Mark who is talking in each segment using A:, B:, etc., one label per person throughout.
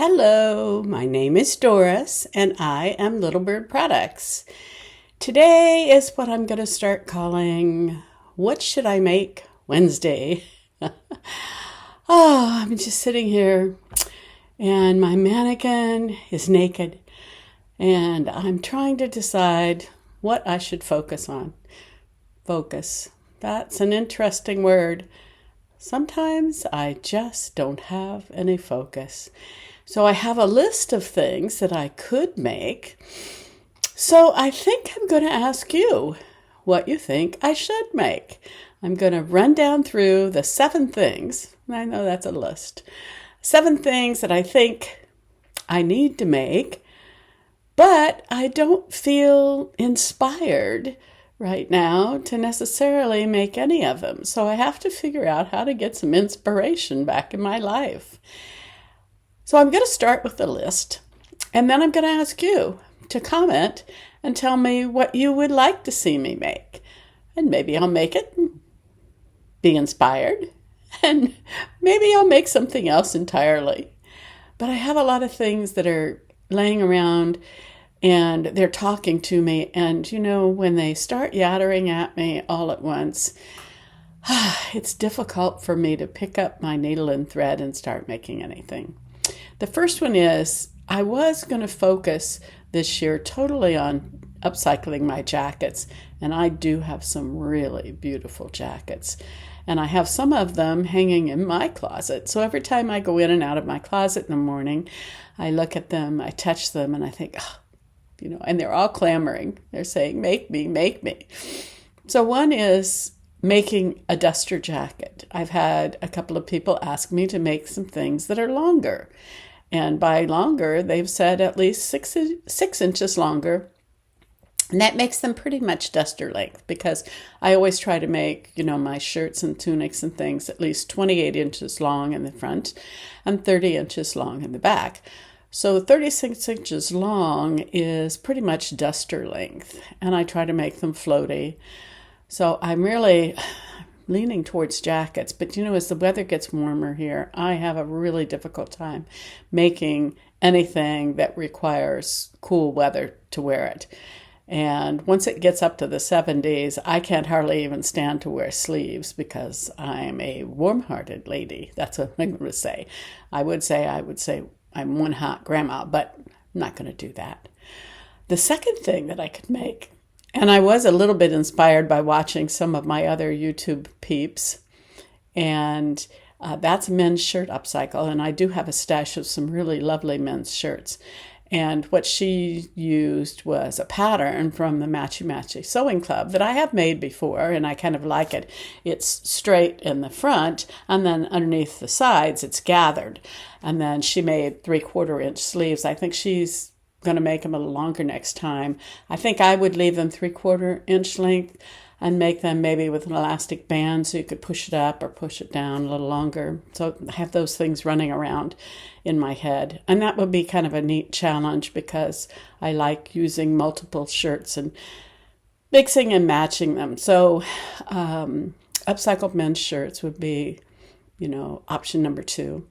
A: Hello, my name is Doris and I am Little Bird Products. Today is what I'm going to start calling What Should I Make Wednesday. I'm just sitting here and my mannequin is naked and I'm trying to decide what I should focus on. Focus. That's an interesting word. Sometimes I just don't have any focus. So I have a list of things that I could make. So I think I'm going to ask you what you think I should make. I'm going to run down through the 7 things. I know that's a list. 7 things that I think I need to make, but I don't feel inspired right now to necessarily make any of them. So I have to figure out how to get some inspiration back in my life. So I'm going to start with the list, and then I'm going to ask you to comment and tell me what you would like to see me make. And maybe I'll make it, be inspired, and maybe I'll make something else entirely. But I have a lot of things that are laying around and they're talking to me, and when they start yattering at me all at once, it's difficult for me to pick up my needle and thread and start making anything. The first one is I was going to focus this year totally on upcycling my jackets, and I do have some really beautiful jackets, and I have some of them hanging in my closet. So every time I go in and out of my closet in the morning, I look at them, I touch them, and I think, and they're all clamoring. They're saying, make me, make me. So one is making a duster jacket. I've had a couple of people ask me to make some things that are longer. And by longer, they've said at least 6 inches longer. And that makes them pretty much duster length, because I always try to make, my shirts and tunics and things at least 28 inches long in the front and 30 inches long in the back. So 36 inches long is pretty much duster length, and I try to make them floaty. So I'm really leaning towards jackets, but as the weather gets warmer here, I have a really difficult time making anything that requires cool weather to wear it. And once it gets up to the 70s, I can't hardly even stand to wear sleeves because I'm a warm-hearted lady. That's what I'm going to say. I would say I'm one hot grandma, but I'm not going to do that. The second thing that I could make, and I was a little bit inspired by watching some of my other YouTube peeps, and that's men's shirt upcycle, and I do have a stash of some really lovely men's shirts. And what she used was a pattern from the Matchy Matchy Sewing Club that I have made before, and I kind of like it. It's straight in the front, and then underneath the sides, it's gathered. And then she made 3/4 inch sleeves. I think she's going to make them a little longer next time. I think I would leave them 3/4 inch length and make them maybe with an elastic band so you could push it up or push it down a little longer. So I have those things running around in my head. And that would be kind of a neat challenge because I like using multiple shirts and mixing and matching them. So upcycled men's shirts would be, option number 2.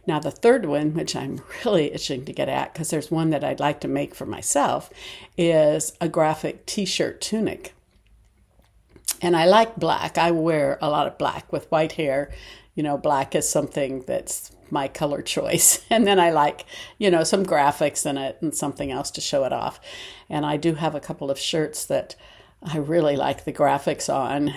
A: Now, the third one, which I'm really itching to get at because there's one that I'd like to make for myself, is a graphic t-shirt tunic. And I like black. I wear a lot of black with white hair. Black is something that's my color choice. And then I like, some graphics in it and something else to show it off. And I do have a couple of shirts that I really like the graphics on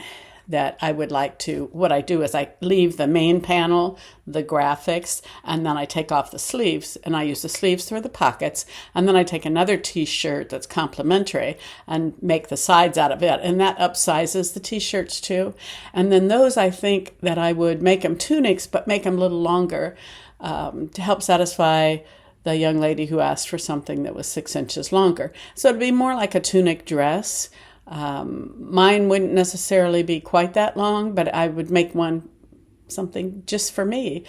A: that I would like to, what I do is I leave the main panel, the graphics, and then I take off the sleeves, and I use the sleeves for the pockets, and then I take another t-shirt that's complementary and make the sides out of it, and that upsizes the t-shirts too. And then those, I think that I would make them tunics, but make them a little longer to help satisfy the young lady who asked for something that was 6 inches longer. So it'd be more like a tunic dress. Mine wouldn't necessarily be quite that long, but I would make something just for me.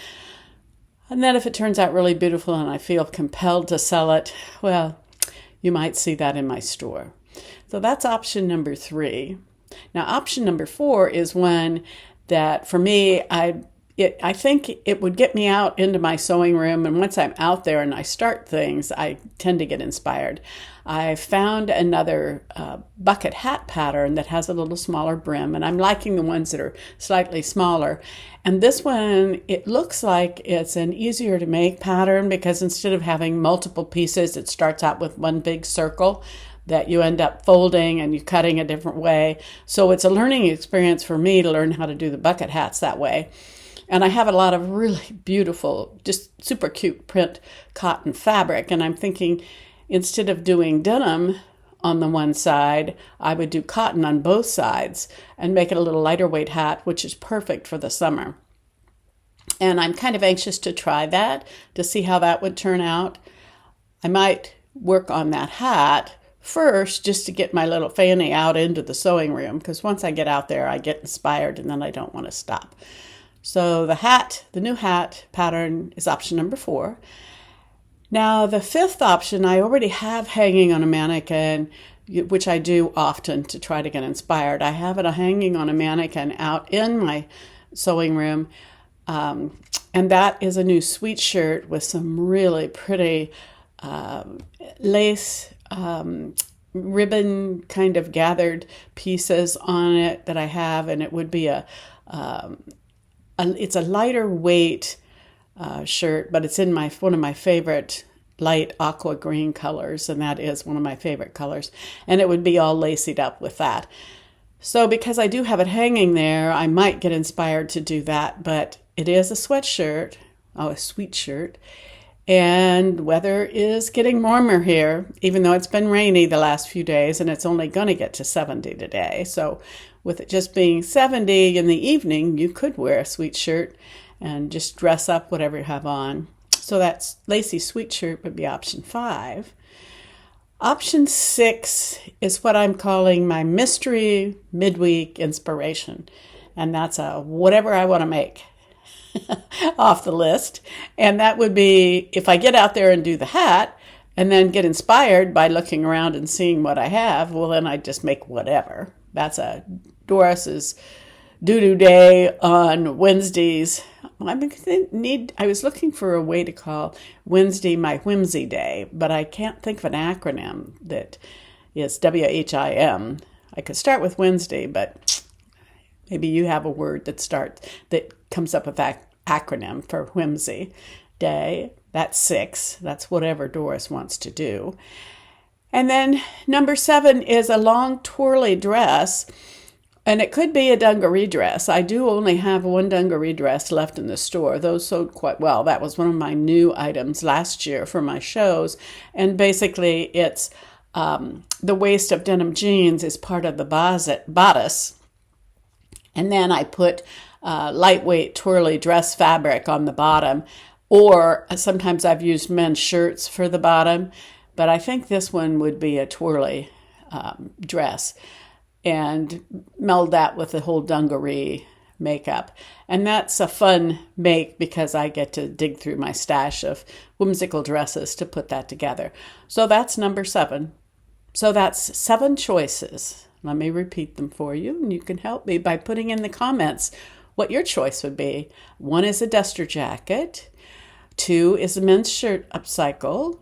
A: And then if it turns out really beautiful and I feel compelled to sell it, well, you might see that in my store. So that's option number 3. Now, option number 4 is one that for me, I think it would get me out into my sewing room, and once I'm out there and I start things, I tend to get inspired. I found another bucket hat pattern that has a little smaller brim, and I'm liking the ones that are slightly smaller. And this one, it looks like it's an easier to make pattern because instead of having multiple pieces, it starts out with one big circle that you end up folding and you're cutting a different way. So it's a learning experience for me to learn how to do the bucket hats that way. And I have a lot of really beautiful, just super cute print cotton fabric. And I'm thinking instead of doing denim on the one side, I would do cotton on both sides and make it a little lighter weight hat, which is perfect for the summer. And I'm kind of anxious to try that to see how that would turn out. I might work on that hat first just to get my little fanny out into the sewing room, because once I get out there, I get inspired and then I don't want to stop. So the new hat pattern is option number 4. Now the 5th option I already have hanging on a mannequin, which I do often to try to get inspired. I have it hanging on a mannequin out in my sewing room, and that is a new sweatshirt with some really pretty lace ribbon kind of gathered pieces on it that I have, and it would be it's a lighter weight shirt, but it's in one of my favorite light aqua green colors, and that is one of my favorite colors, and it would be all lacied up with that. So because I do have it hanging there, I might get inspired to do that, but it is a sweatshirt, a sweet shirt, and weather is getting warmer here, even though it's been rainy the last few days, and it's only going to get to 70 today. So with it just being 70 in the evening, you could wear a sweet shirt and just dress up whatever you have on. So that's lacy sweet shirt would be option 5. Option 6 is what I'm calling my mystery midweek inspiration. And that's a whatever I want to make off the list. And that would be if I get out there and do the hat and then get inspired by looking around and seeing what I have, well, then I just make whatever. That's a Doris's doo-doo day on Wednesdays. I was looking for a way to call Wednesday my Whimsy day, but I can't think of an acronym that is WHIM. I could start with Wednesday, but maybe you have a word that comes up with that acronym for Whimsy day. That's 6. That's whatever Doris wants to do. And then number 7 is a long twirly dress. And it could be a dungaree dress. I do only have one dungaree dress left in the store. Those sold quite well. That was one of my new items last year for my shows. And basically it's the waist of denim jeans is part of the bodice. And then I put lightweight twirly dress fabric on the bottom. Or sometimes I've used men's shirts for the bottom. But I think this one would be a twirly dress. And meld that with the whole dungaree makeup. And that's a fun make because I get to dig through my stash of whimsical dresses to put that together. So that's number 7. So that's 7 choices. Let me repeat them for you, and you can help me by putting in the comments what your choice would be. 1 is a duster jacket. 2 is a men's shirt upcycle.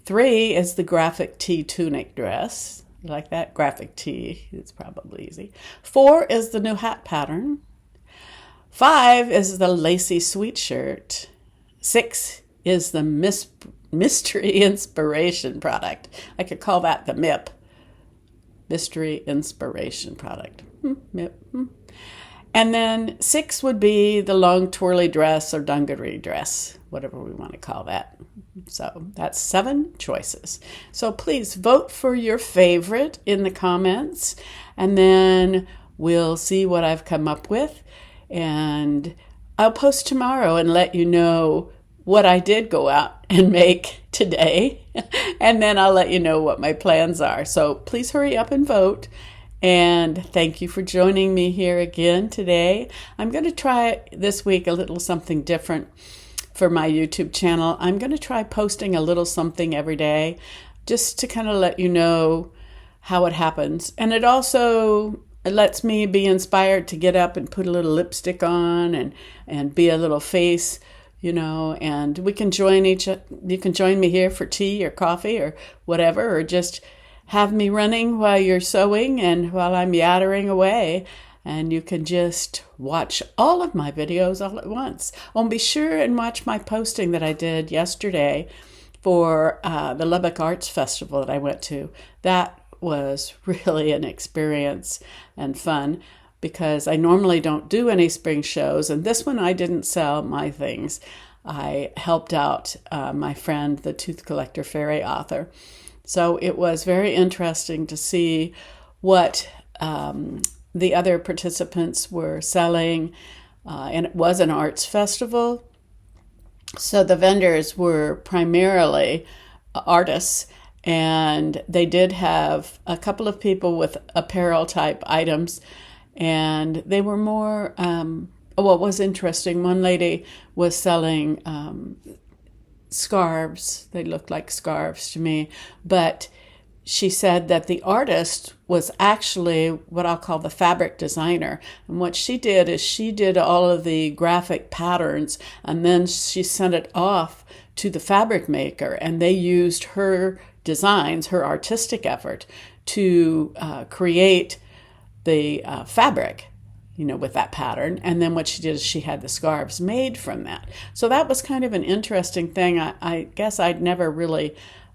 A: 3 is the graphic tee tunic dress. You like that? Graphic tee. It's probably easy. 4 is the new hat pattern. 5 is the lacy sweet shirt. 6 is the mystery inspiration product. I could call that the MIP. Mystery inspiration product. MIP. And then 6 would be the long twirly dress or dungaree dress, whatever we want to call that. So that's 7 choices. So please vote for your favorite in the comments, and then we'll see what I've come up with. And I'll post tomorrow and let you know what I did go out and make today. And then I'll let you know what my plans are. So please hurry up and vote. And thank you for joining me here again today. I'm going to try this week a little something different for my YouTube channel. I'm going to try posting a little something every day just to kind of let you know how it happens. And it also it lets me be inspired to get up and put a little lipstick on and be a little face, and you can join me here for tea or coffee or whatever, or just have me running while you're sewing and while I'm yattering away. And you can just watch all of my videos all at once. Oh, and be sure and watch my posting that I did yesterday for the Lubbock Arts Festival that I went to. That was really an experience and fun, because I normally don't do any spring shows, and this one I didn't sell my things. I helped out my friend, the Tooth Collector Fairy author. So it was very interesting to see what the other participants were selling, and it was an arts festival. So the vendors were primarily artists, and they did have a couple of people with apparel type items, and they were more, what was interesting, one lady was selling scarves. They looked like scarves to me, but she said that the artist was actually what I'll call the fabric designer. And what she did is she did all of the graphic patterns, and then she sent it off to the fabric maker, and they used her designs, her artistic effort, to create the fabric, with that pattern. And then what she did is she had the scarves made from that. So that was kind of an interesting thing. I guess I'd never really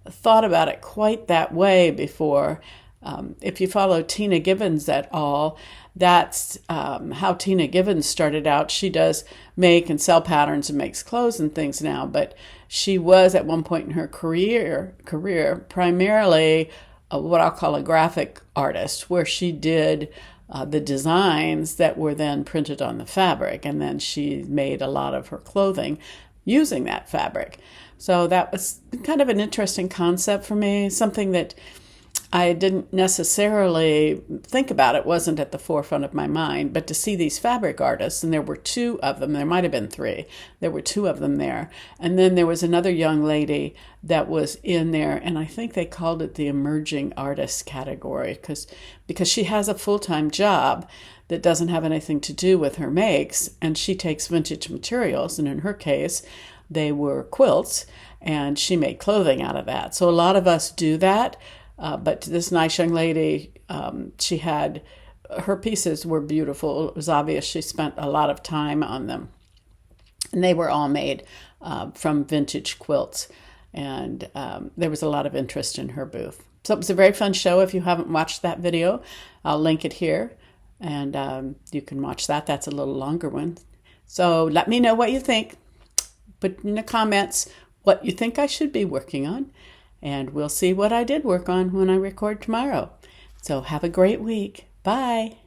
A: thought about it quite that way before. If you follow Tina Gibbons at all, that's how Tina Gibbons started out. She does make and sell patterns and makes clothes and things now, but she was at one point in her career primarily what I'll call a graphic artist, where she did the designs that were then printed on the fabric, and then she made a lot of her clothing using that fabric. So that was kind of an interesting concept for me, something that I didn't necessarily think about. It wasn't at the forefront of my mind, but to see these fabric artists, and there were two of them, there might have been three, there were two of them there. And then there was another young lady that was in there, and I think they called it the emerging artist category, because she has a full-time job that doesn't have anything to do with her makes, and she takes vintage materials, and in her case, they were quilts, and she made clothing out of that. So a lot of us do that. But this nice young lady, she had, her pieces were beautiful. It was obvious she spent a lot of time on them. And they were all made from vintage quilts. And there was a lot of interest in her booth. So it was a very fun show. If you haven't watched that video, I'll link it here. And you can watch that. That's a little longer one. So let me know what you think. Put in the comments what you think I should be working on. And we'll see what I did work on when I record tomorrow. So have a great week. Bye.